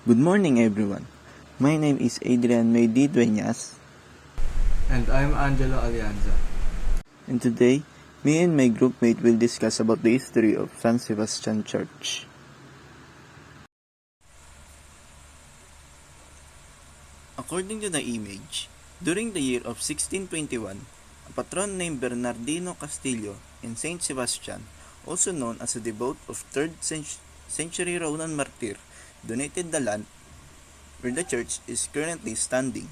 Good morning, everyone. My name is Adrian Maydi Dueñas. And I'm Angelo Alianza. And today, me and my groupmate will discuss about the history of San Sebastian Church. According to the image, during the year of 1621, a patron named Bernardino Castillo in Saint Sebastian, also known as a devout of 3rd century Roman martyr, donated the land where the church is currently standing.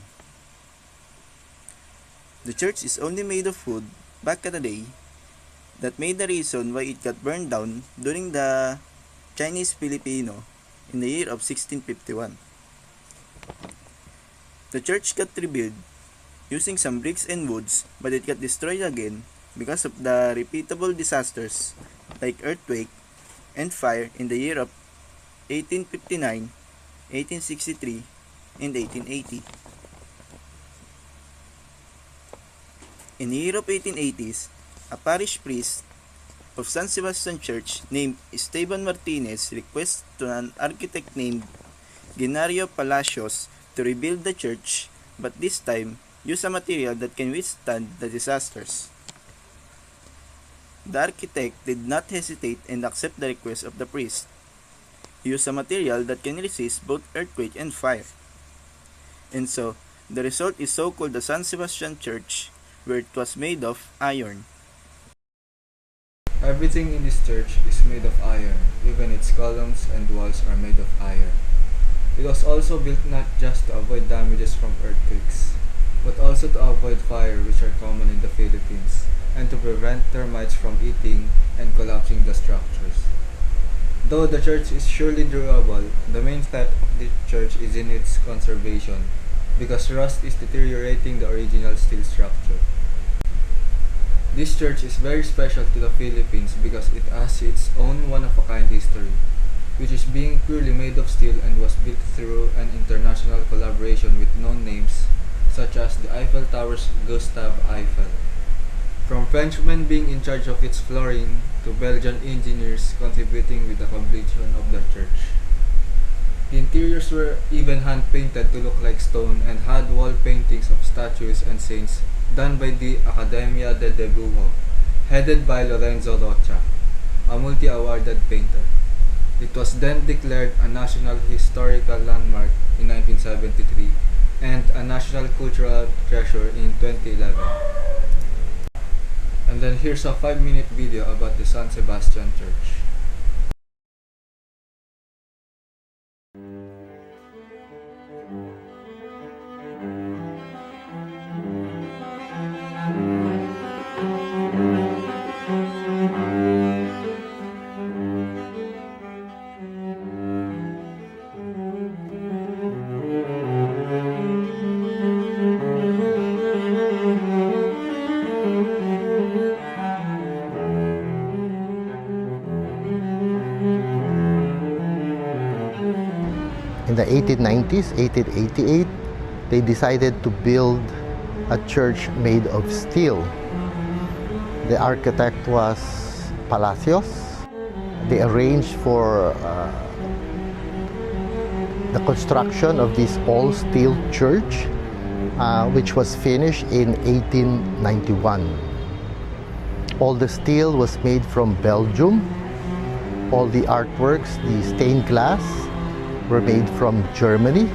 The church is only made of wood back in the day. That made the reason why it got burned down during the Chinese-Filipino in the year of 1651. The church got rebuilt using some bricks and woods, but it got destroyed again because of the repeatable disasters like earthquake and fire in the year of 1859, 1863, and 1880. In the year of 1880s, a parish priest of San Sebastian Church named Esteban Martinez requested to an architect named Genario Palacios to rebuild the church, but this time use a material that can withstand the disasters. The architect did not hesitate and accept the request of the priest. Use a material that can resist both earthquake and fire. And so, the result is so-called the San Sebastian Church, where it was made of iron. Everything in this church is made of iron, even its columns and walls are made of iron. It was also built not just to avoid damages from earthquakes, but also to avoid fire, which are common in the Philippines, and to prevent termites from eating and collapsing the structures. Though the church is surely durable, the main threat of the church is in its conservation, because rust is deteriorating the original steel structure. This church is very special to the Philippines because it has its own one-of-a-kind history, which is being purely made of steel and was built through an international collaboration with known names such as the Eiffel Tower's Gustave Eiffel. From Frenchmen being in charge of its flooring to Belgian engineers contributing with the completion of the church. The interiors were even hand-painted to look like stone and had wall paintings of statues and saints done by the Accademia de Dibujo, headed by Lorenzo Rocha, a multi-awarded painter. It was then declared a National Historical Landmark in 1973 and a National Cultural Treasure in 2011. And then here's a 5-minute video about the San Sebastian Church. In the 1890s, 1888, they decided to build a church made of steel. The architect was Palacios. They arranged for the construction of this all-steel church, which was finished in 1891. All the steel was made from Belgium. All the artworks, the stained glass, were made from Germany.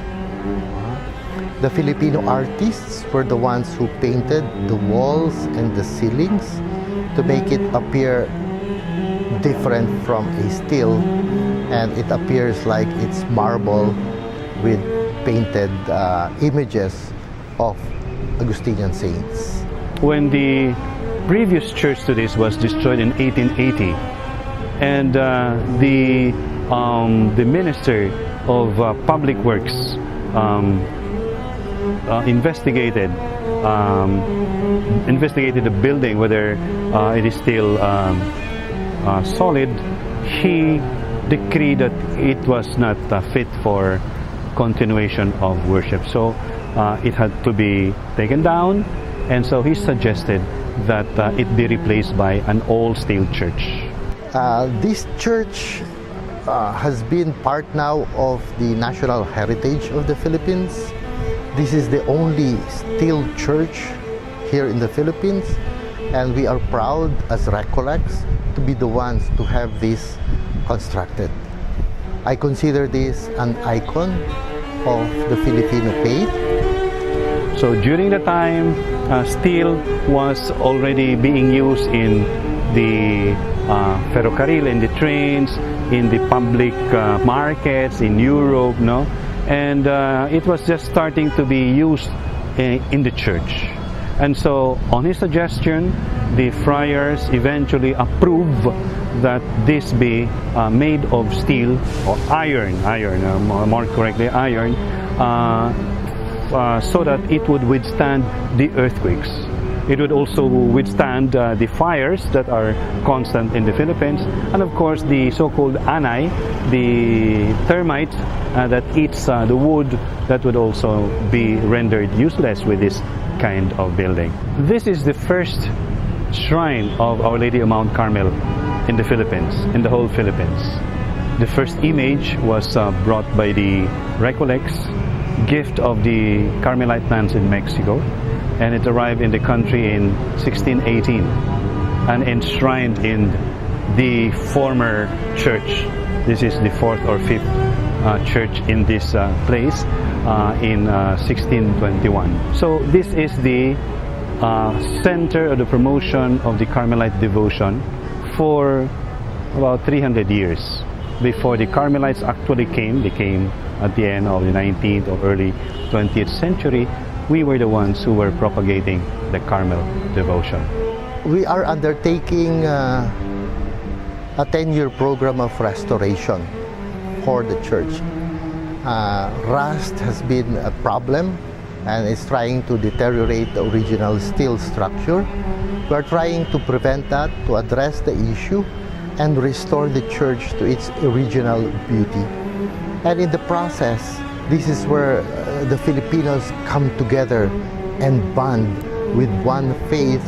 The Filipino artists were the ones who painted the walls and the ceilings to make it appear different from a steel, and it appears like it's marble with painted images of Augustinian saints. When the previous church to this was destroyed in 1880, and the minister of Public Works investigated the building, whether it is still solid. He decreed that it was not fit for continuation of worship, so it had to be taken down, and so he suggested that it be replaced by an all-steel church. This church has been part now of the national heritage of the Philippines. This is the only steel church here in the Philippines, and we are proud as Recollects to be the ones to have this constructed. I consider this an icon of the Filipino faith. So during the time, steel was already being used in the ferrocarril, in the trains, in the public markets, in Europe, no? And it was just starting to be used in the church. And so, on his suggestion, the friars eventually approved that this be made of steel or iron, more correctly, iron, so that it would withstand the earthquakes. It would also withstand the fires that are constant in the Philippines, and of course the so-called anay, the termite that eats the wood, that would also be rendered useless with this kind of building. This is the first shrine of Our Lady of Mount Carmel in the Philippines, in the whole Philippines. The first image was brought by the Recollects, gift of the Carmelite nuns in Mexico, and it arrived in the country in 1618 and enshrined in the former church. This is the fourth or fifth church in this place in 1621. So this is the center of the promotion of the Carmelite devotion for about 300 years. Before the Carmelites actually came, they came at the end of the 19th or early 20th century. We were the ones who were propagating the Carmel devotion. We are undertaking a 10-year program of restoration for the church. Rust has been a problem and is trying to deteriorate the original steel structure. We are trying to prevent that, to address the issue and restore the church to its original beauty. And in the process, this is where the Filipinos come together and bond with one faith,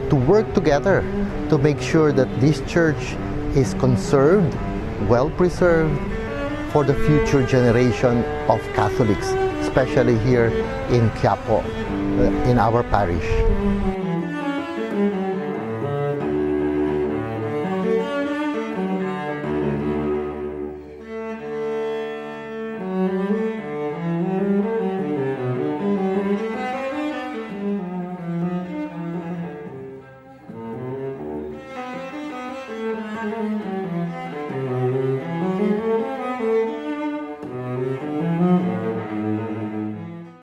to work together to make sure that this church is conserved, well preserved for the future generation of Catholics, especially here in Quiapo, in our parish.